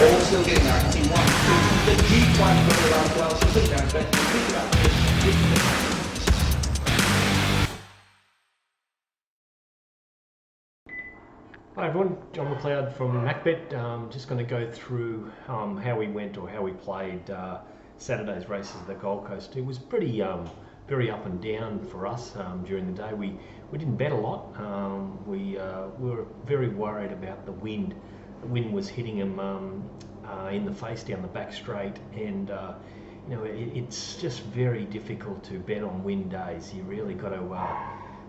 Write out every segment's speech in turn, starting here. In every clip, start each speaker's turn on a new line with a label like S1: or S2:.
S1: All still getting there. I can see one, two, the G trying to put it around as well. She'll put it down, but pick it up.
S2: Hi everyone, John McLeod from Macbet. Just going to go through how we went or how we played Saturday's races at the Gold Coast. It was pretty very up and down for us during the day. We didn't bet a lot. We were very worried about the wind. The wind was hitting him in the face down the back straight, and you know, it's just very difficult to bet on wind days. You really got to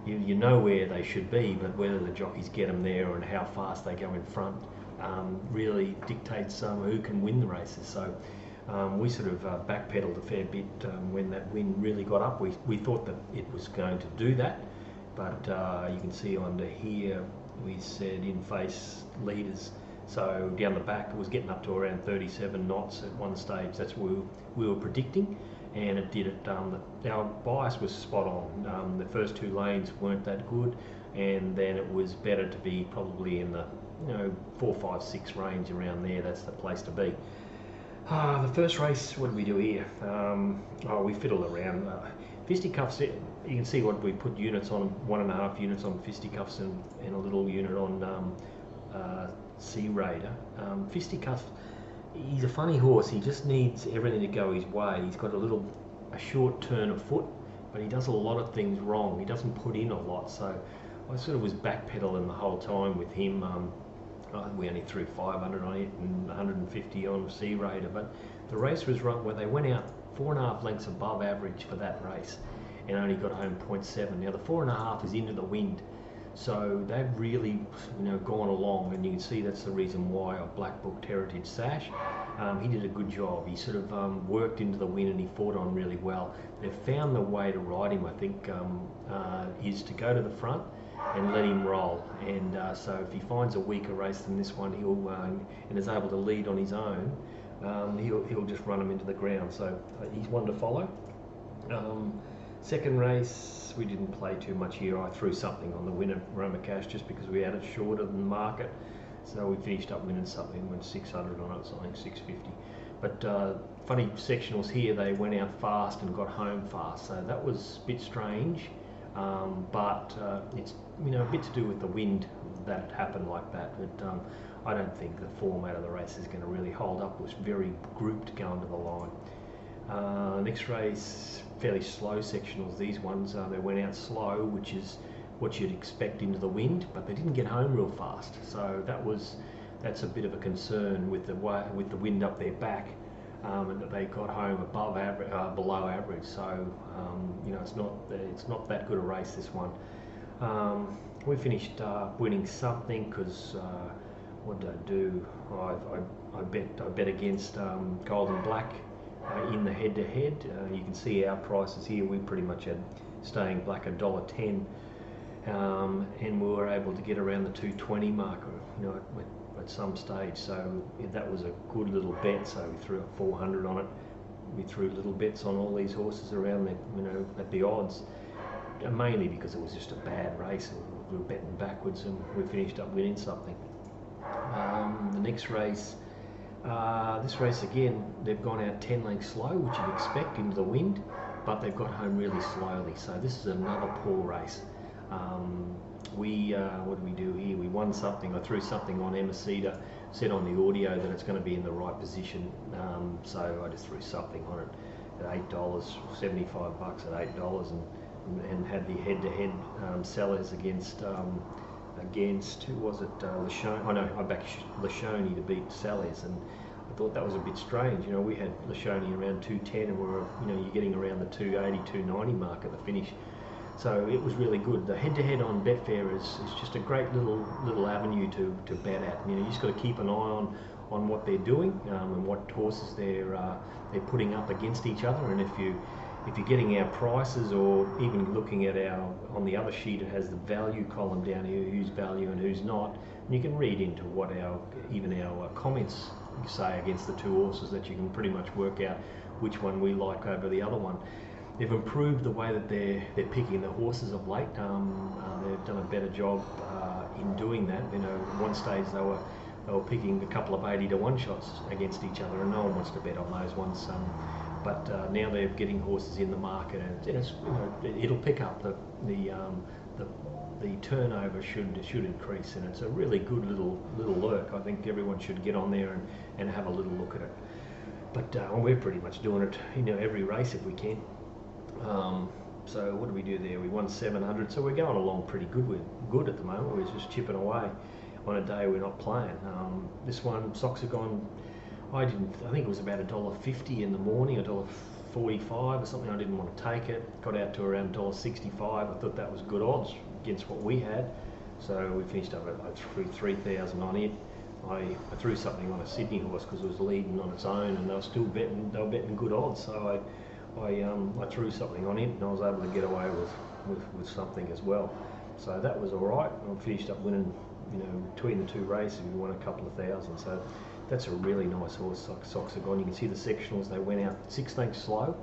S2: you know where they should be, but whether the jockeys get them there and how fast they go in front really dictates who can win the races. So we sort of backpedaled a fair bit when that wind really got up. We thought that it was going to do that, but you can see under here we said in face leaders. So down the back it was getting up to around 37 knots at one stage. That's what we were predicting, and it did it. Our bias was spot on. The first two lanes weren't that good, and then it was better to be probably in the 4, 5, 6 range around there. That's the place to be. The first race, what did we do here? We fiddled around. Fisticuffs, you can see what we put units on, 1.5 units on fisticuffs and a little unit on Sea Raider. Fisticuffs, he's a funny horse. He just needs everything to go his way. He's got a short turn of foot, but he does a lot of things wrong. He doesn't put in a lot, so I sort of was backpedaling the whole time with him. We only threw 500 on it and 150 on Sea Raider, but the race was right where they went out 4.5 lengths above average for that race and only got home 0.7. Now the 4.5 is into the wind, so they've really gone along, and you can see that's the reason why I black booked Heritage Sash. He did a good job. He sort of worked into the wind and he fought on really well. They've found the way to ride him, I think, is to go to the front and let him roll, and so if he finds a weaker race than this one, he'll and is able to lead on his own, he'll just run him into the ground. So he's one to follow. Second race, we didn't play too much here. I threw something on the winner, Roma Cash, just because we had it shorter than the market. So we finished up winning something, went 600 on it, something 650. But funny sectionals here, they went out fast and got home fast. So that was a bit strange, but it's a bit to do with the wind that it happened like that. But I don't think the format of the race is going to really hold up. It was very grouped going to the line. Next race, fairly slow sectionals. These ones, they went out slow, which is what you'd expect into the wind, but they didn't get home real fast. So that's a bit of a concern with the wind up their back, and that they got home above average, below average. So it's not that good a race, this one. We finished winning something because what did I do? I bet against Golden Black in the head-to-head. You can see our prices here. We pretty much had Staying Black $1.10, and we were able to get around the 220 mark, at some stage. So that was a good little bet. So we threw 400 on it. We threw little bets on all these horses around at the odds, mainly because it was just a bad race. We were betting backwards, and we finished up winning something. The next race, this race again, they've gone out 10 lengths slow, which you'd expect into the wind, but they've got home really slowly. So this is another poor race. What did we do here? We won something. I threw something on Emacida, said on the audio that it's going to be in the right position. So I just threw something on it at $8, 75 bucks at $8, and had the head-to-head sellers against who was it? Lashoni. Oh no, I backed Lashoni to beat Sellers, and I thought that was a bit strange. We had Lashoni around 210, and we were, you're getting around the 280, 290 mark at the finish. So it was really good. The head-to-head on Betfair is just a great little avenue to bet at. You just got to keep an eye on what they're doing and what horses they're putting up against each other. And if you're getting our prices, or even looking at on the other sheet, it has the value column down here, who's value and who's not, and you can read into what our comments say against the two horses, that you can pretty much work out which one we like over the other one. They've improved the way that they're picking the horses of late. They've done a better job in doing that. At one stage they they were picking a couple of 80 to 1 shots against each other, and no one wants to bet on those ones. But now they're getting horses in the market, and it's, it'll pick up the turnover should increase, and it's a really good little lurk. I think everyone should get on there and have a little look at it. But we're pretty much doing it, every race if we can. So what do we do there? We won 700, so we're going along pretty good. We're good at the moment. We're just chipping away on a day we're not playing. This one, Socks have gone. I think it was about $1.50 in the morning, $1.45 or something. I didn't want to take it. Got out to around $1.65. I thought that was good odds against what we had. So we finished up at 3,000 on it. I threw something on a Sydney horse because it was leading on its own, and they were still betting. They were betting good odds. So I threw something on it, and I was able to get away with something as well. So that was all right. I finished up winning. Between the two races, we won a couple of thousand. So that's a really nice horse. Socks are gone. You can see the sectionals. They went out 6 lengths slow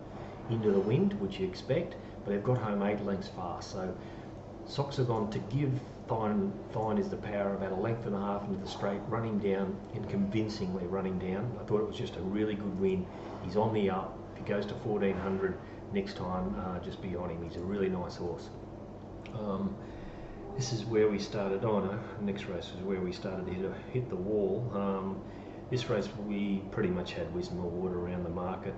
S2: into the wind, which you expect, but they've got home 8 lengths fast. So Socks are gone to give Fine is the power about 1.5 lengths into the straight, running down and convincingly running down. I thought it was just a really good win. He's on the up. If he goes to 1400 next time, just be on him. He's a really nice horse. This is where we started. Next race was where we started to hit the wall. This race we pretty much had wisdom award around the market.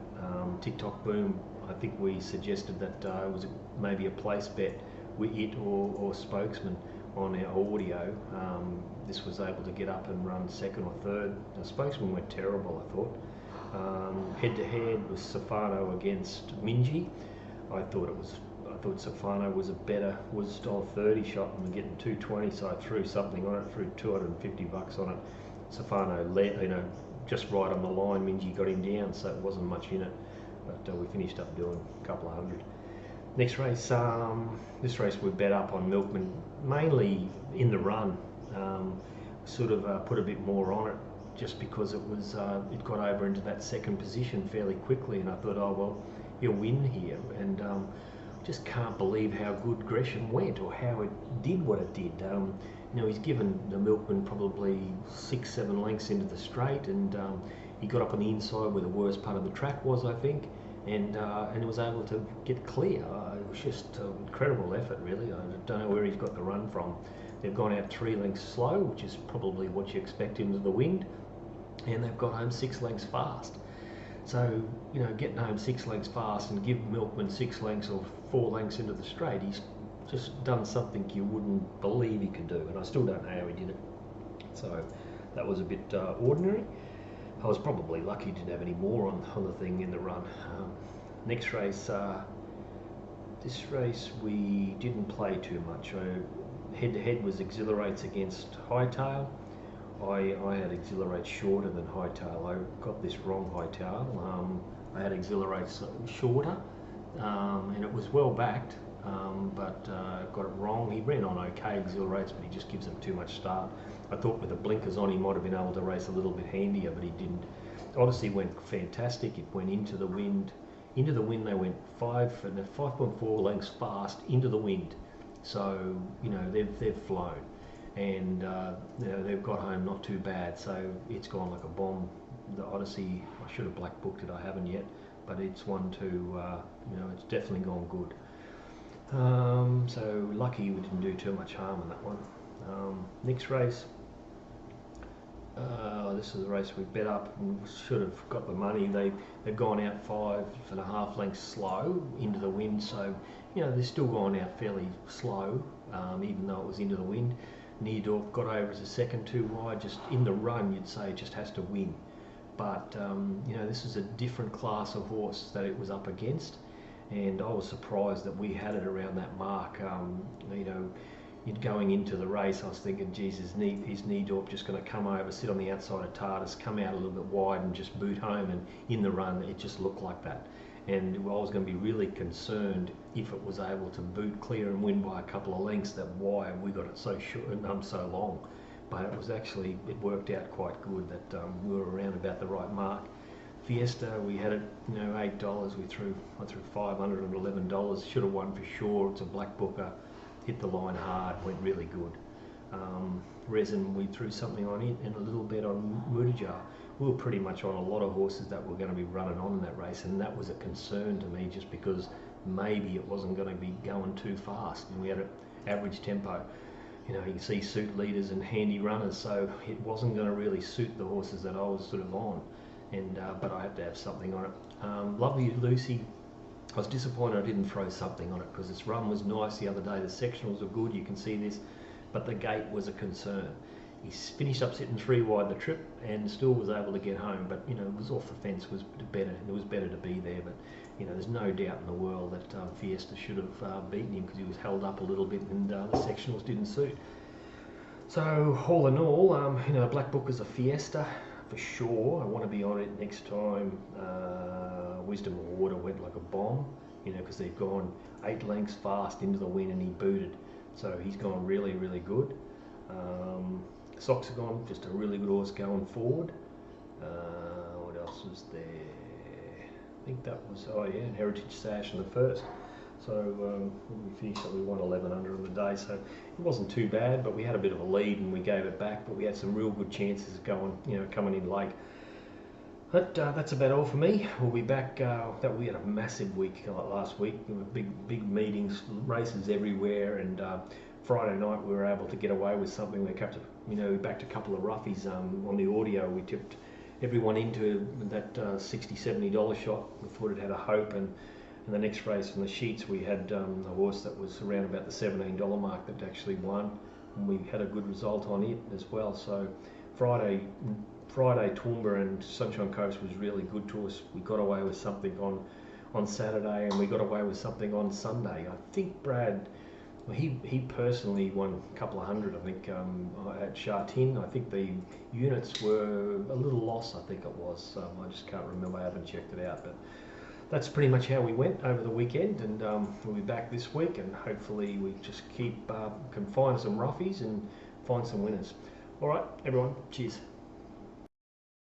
S2: TikTok Boom, I think we suggested that it was maybe a place bet with it or Spokesman on our audio. This was able to get up and run second or third. The Spokesman went terrible, I thought. Head to head was Safano against Minji. I thought Safano was $1.30 shot, and we're getting 220, so I threw something on it, threw $250 on it. Safano led, just right on the line. Minji got him down, so it wasn't much in it, but we finished up doing a couple of hundred. Next race, this race we bet up on Milkman, mainly in the run. Put a bit more on it, just because it got over into that second position fairly quickly, and I thought, oh well, he'll win here, and just can't believe how good Gresham went, or how it did what it did. He's given the Milkman probably 6-7 lengths into the straight, and he got up on the inside where the worst part of the track was, I think, and was able to get clear. It was just an incredible effort, really. I don't know where he's got the run from. They've gone out 3 lengths slow, which is probably what you expect into the wind, and they've got home 6 lengths fast. So, getting home 6 lengths fast and give Milkman 6 lengths or 4 lengths into the straight, he's just done something you wouldn't believe he could do, and I still don't know how he did it. So that was a bit ordinary. I was probably lucky he didn't have any more on the thing in the run. Next race, this race we didn't play too much. Head to head was Exhilarates against Hightail. I had Exhilarate shorter than Hightail. I got this wrong, Hightail. I had Exhilarates shorter, and it was well backed, but got it wrong. He ran on okay, Exhilarates, but he just gives them too much start. I thought with the blinkers on he might have been able to race a little bit handier, but he didn't. Odyssey went fantastic. It went into the wind. Into the wind they went 5.4 lengths fast into the wind. So, they've flown. And they've got home not too bad, so it's gone like a bomb. The Odyssey, I should have black booked it, I haven't yet, but it's one to, it's definitely gone good. So lucky we didn't do too much harm in that one. Next race, this is the race we bet up and should have got the money. They've gone out 5.5 lengths slow into the wind, so they're still going out fairly slow, even though it was into the wind. Neardorf got over as a second too wide. Just in the run, you'd say just has to win. But this is a different class of horse that it was up against, and I was surprised that we had it around that mark. Going into the race, I was thinking, geez, is Neardorf just going to come over, sit on the outside of TARDIS, come out a little bit wide and just boot home? And in the run, it just looked like that. And I was going to be really concerned if it was able to boot clear and win by a couple of lengths, that why have we got it so short and so long. But it worked out quite good that we were around about the right mark. Fiesta, we had it, $8. I threw $511. Should have won for sure. It's a black booker. Hit the line hard. Went really good. resin. We threw something on it and a little bit on Mutajar. We were pretty much on a lot of horses that were going to be running on in that race, and that was a concern to me just because maybe it wasn't going to be going too fast, and we had an average tempo. You know, you can see suit leaders and handy runners, so it wasn't going to really suit the horses that I was sort of on, and but I had to have something on it. Lovely Lucy, I was disappointed I didn't throw something on it because its run was nice the other day. The sectionals were good, you can see this, but the gate was a concern. He finished up sitting 3 wide the trip and still was able to get home, but you know, it was off the fence, was better. It was better to be there, but you know, there's no doubt in the world that Fiesta should have beaten him because he was held up a little bit and the sectionals didn't suit. So all in all, you know, Black Book is a Fiesta for sure. I want to be on it next time. Wisdom of Water went like a bomb, you know, because they've gone 8 lengths fast into the win and he booted, so he's gone really, really good. Soxagon, just a really good horse going forward. What else was there? I think that was, oh yeah, and Heritage Sash in the first. So we finished up with 111 under on the day, so it wasn't too bad, but we had a bit of a lead and we gave it back, but we had some real good chances of going, you know, coming in late. But that's about all for me. We'll be back. We had a massive week last week. There were big meetings, races everywhere, and Friday night we were able to get away with something. We kept, you know, we backed a couple of roughies on the audio. We tipped everyone into that $60-70 shot. We thought it had a hope, and in the next race on the sheets we had a horse that was around about the $17 mark that actually won, and we had a good result on it as well. So Friday Toowoomba and Sunshine Coast was really good to us. We got away with something on Saturday, and we got away with something on Sunday. I think Brad, he personally won a couple of hundred, I think, at Chartin. I think the units were a little loss, I think it was. I just can't remember, I haven't checked it out. But that's pretty much how we went over the weekend, and we'll be back this week, and hopefully we just can find some roughies and find some winners. All right, everyone, cheers.